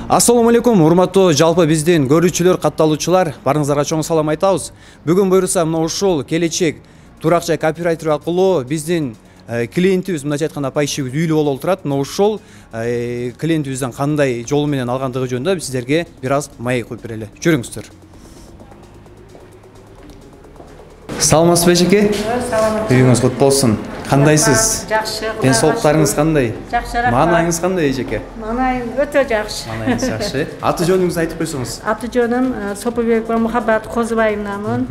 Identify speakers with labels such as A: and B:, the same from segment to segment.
A: Assalamu алейкум, урматтуу жалпы биздин көрүүчүлөр, катталуучулар, барыңыздарга чоң салам айтабыз. Бүгүн буюрса мына ушул келечек турак жай кооператив аркылуу биздин клиентибиз, мындайча айтканда пайщибиз үйлүү болуп турат. Мына ушул клиентибизден кандай жолу менен алгандыгы жөнүндө биз сиздерге бир аз маек коюп берели. Жүрүңүздөр. Саламатсызбы эжеке?
B: Саламат.
A: Үйүңүз кут болсун. Кандайсыз?
B: Жакшы.
A: Денсаулыктарыңыз кандай?
B: Жакшы рахмат.
A: Маанайыңыз кандай эжеке?
B: Маанайым өтө жакшы.
A: Маанайыңыз жакшы. Аты жөнүңүздү айтып койсоңуз.
B: Аты жөнүм Сопобекова Мухаббат Козубаевнамын.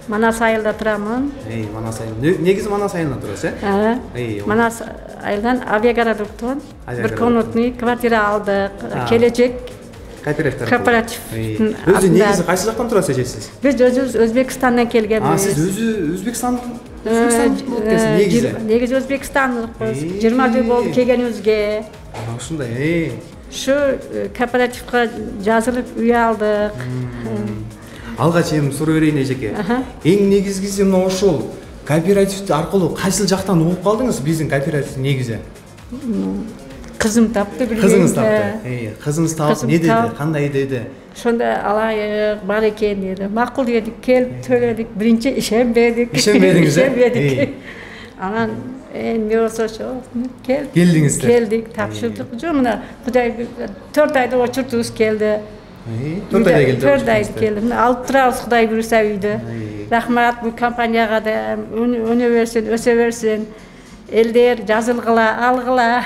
B: Манас айылда турамын.
A: Манас айыл. Негизи Манас айылында турасыз,
B: Манас айылдан Авиагородоктон бир комнатный квартира алдык. Келечек кооператив.
A: Өзү негизи кайсы жактан турасыз эже сиз?
B: Биз өзүбүз Өзбекстандан келгенбиз.
A: Сиз өзү Өзбекстан негизи.
B: Негизи Өзбекстандыкпыз. 20 жыл болду келгенибизге.
A: Ушундай.
B: Şu kooperatifga жазылып үй алдык.
A: Алгач эми суроо берейин эжеке. Эң негизгиси мына ошол кооператив аркылуу кайсыл жактан угуп калдыңыз биздин кооператив негизи?
B: Кызым тапты билбейм.
A: Кызыңыз тапты. Кызыңыз таап не деди? Кандай деди?
B: Ошондо алайык бар экен деди. Макул дедик, келип төлөдүк. Биринчи ишенбедик.
A: Ишенбедиңиз,
B: Ишенбедик. Анан эмне болсо ошо
A: келдиңиздер.
B: Келдик, тапшырдык. Жо мына Кудай 4 айда очуртубуз келди.
A: 4 айда келди.
B: 4 айда келди. Алып турабыз Кудай буйруса үйдү. Рахмат бул компанияга да өнө берсин, өсө берсин. Элдер жазылгыла, алгыла.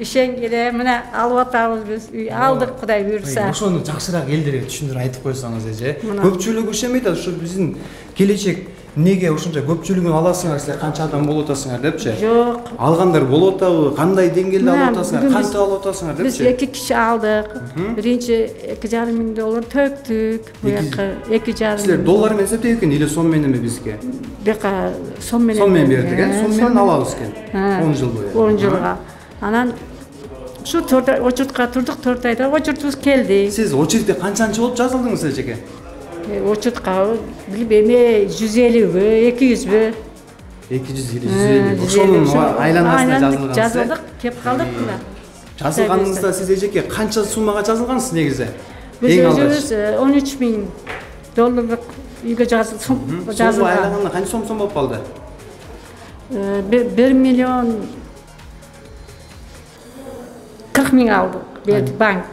B: Ишенгиле, мына алып атабыз биз. Үй алдык Кудай буйруса.
A: Ошону жакшыраак элдерге түшүндүрүп айтып койсоңуз эже. Көпчүлүгү ишенбейт, ушу биздин келечек неге ушунча көпчүлүгүн аласыңар, силер канча адам болуп атасыңар депчи?
B: Жок.
A: Алгандар болуп атабы? Кандай деңгээлде алып атасыңар? Кантип алып атасыңар депчи?
B: Биз 2 киши алдык. Биринчи 2,5 миң доллар төктүк. Буяка 2,5.
A: Силер доллар менен эсептейт экен эле сом мененби бизге?
B: Буяка сом менен.
A: Сом менен бердик, сом менен алабыз экен. 10 жыл бою.
B: 10 жылга. Анан şu 4 очуртка турдук, 4 айда очуртубуз келди.
A: Сиз очередде канчанчы болуп жазылдыңыз эжеке?
B: Очуртка билбейм, 150бі, 200бі.
A: 250, 150. Ошонун айланасына
B: жазылдык, кеп калдык мына.
A: Жазылганыңызда сиз эжеке канча суммага жазылгансыз негизи?
B: Биз өзүбүз 13 миң долларлык үйгө жазылдык.
A: Айланганда канча сом болуп калды?
B: 1 миллион 40 миң алдык. Берди банк.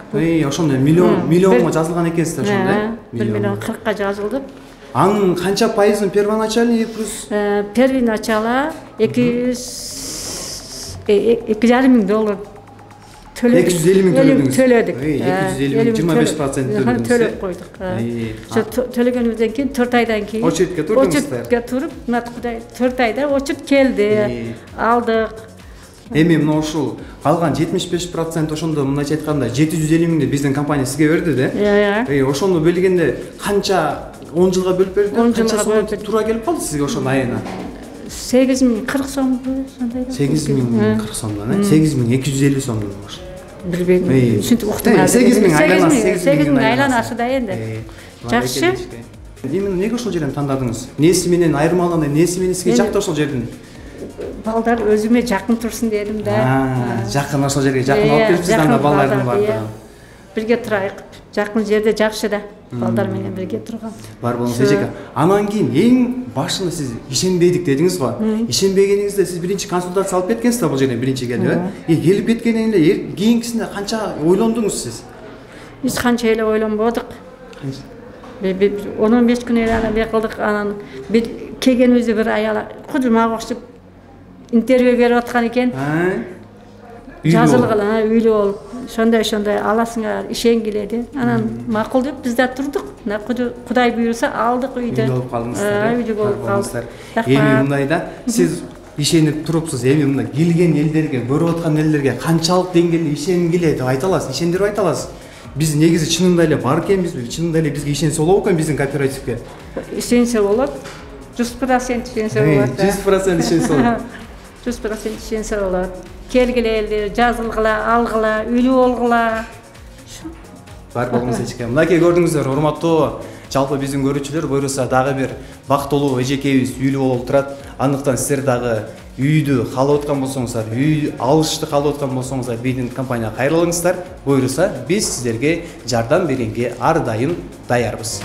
A: Ошондой миллионго жазылган экенсиз ошондой.
B: 1 миллион 40ка жазылдык.
A: Анын канча пайызын первоначальный плюс?
B: Первоначала 2,5 миң доллар төлөдүк.
A: 250 миң төлөдүңүз.
B: Төлөдүк.
A: 250 миң 25%
B: төлөп койдук. Ошо төлөгөнүбүздөн кийин 4 айдан кийин
A: очередке турдуңуздар.
B: Очередке туруп, мына Кудай 4 айда очеред келди. Алдык.
A: Эми мына ушул калган 75% ошондо мындайча айтканда 750 миңди биздин компания сизге берди да? Ошону бөлгөндө канча 10 жылга бөлүп берди? Канча сом туура келип калды сизге ошону айына?
B: 8 миң 40 сомду ошондой.
A: 8 миң 40 сомдон, 8 миң 250 сомдон баш.
B: Билбейм. Ушинтип уктум. 8 миң айланасы да энди. Жакшы.
A: Эми эмне ошол жерден тандадыңыз? Неси менен айырмаланды, неси менен сизге жакты ошол жерден?
B: Балдар өзүмө жакын турсун дедим да.
A: Жакын ошол жерге жакын алып берипсиз анда балдардын бардыгын.
B: Бирге турайык. Жакын жерде жакшы да. Балдар менен бирге турган.
A: Бар болуңуз эжеке. Анан кийин эң башында сиз ишенбедик дедиңиз го. Ишенбегениңизде сиз биринчи консультация алып кеткенсиз да бул жерден биринчи келип, келип кеткенден эле кийинкисинде канча ойлондуңуз сиз?
B: Биз канча эле ойлонбодук. 15 күн эле бек кылдык. Анан бир келгенибизде бир аял кужумага окшоп интервью берип аткан экен. Жазылган, үйлүү болуп, ошондой аласыңар, ишенгиле деп. Анан макул деп биз да турдук. Кудай буйруса алдык үйдө.
A: Үйлүү болуп калдыңыздар.
B: Үйлүү болуп калдык.
A: Эми мындай да, сиз ишенип турупсуз. Эми мында келген элдерге, көрүп аткан элдерге канчалык деңгээлде ишенгиле деп айта аласыз, ишендирип айта аласыз. Биз негизи чынында эле бар экенбизби? Чынында эле бизге ишенсе болобу экен биздин кооперативге?
B: Ишенсе болот. 100% ишенсе болот.
A: 100% ишенсе болот.
B: 100% ишенсе болот. Келгиле элдер, жазылгыла, алгыла, үйлүү болгула.
A: Бар болуңуз эчке. Мынакей көрдүңүздөр, урматтуу жалпы биздин көрүүчүлөр буюрса дагы бир бактылуу эжекебиз үйлүү болуп турат. Андыктан силер дагы үйдү каалап аткан болсоңуздар, үй алышты каалап аткан болсоңуздар, биздин компанияга кайрылыңыздар. Буюрса биз сиздерге жардам бергенге ар дайым даярбыз.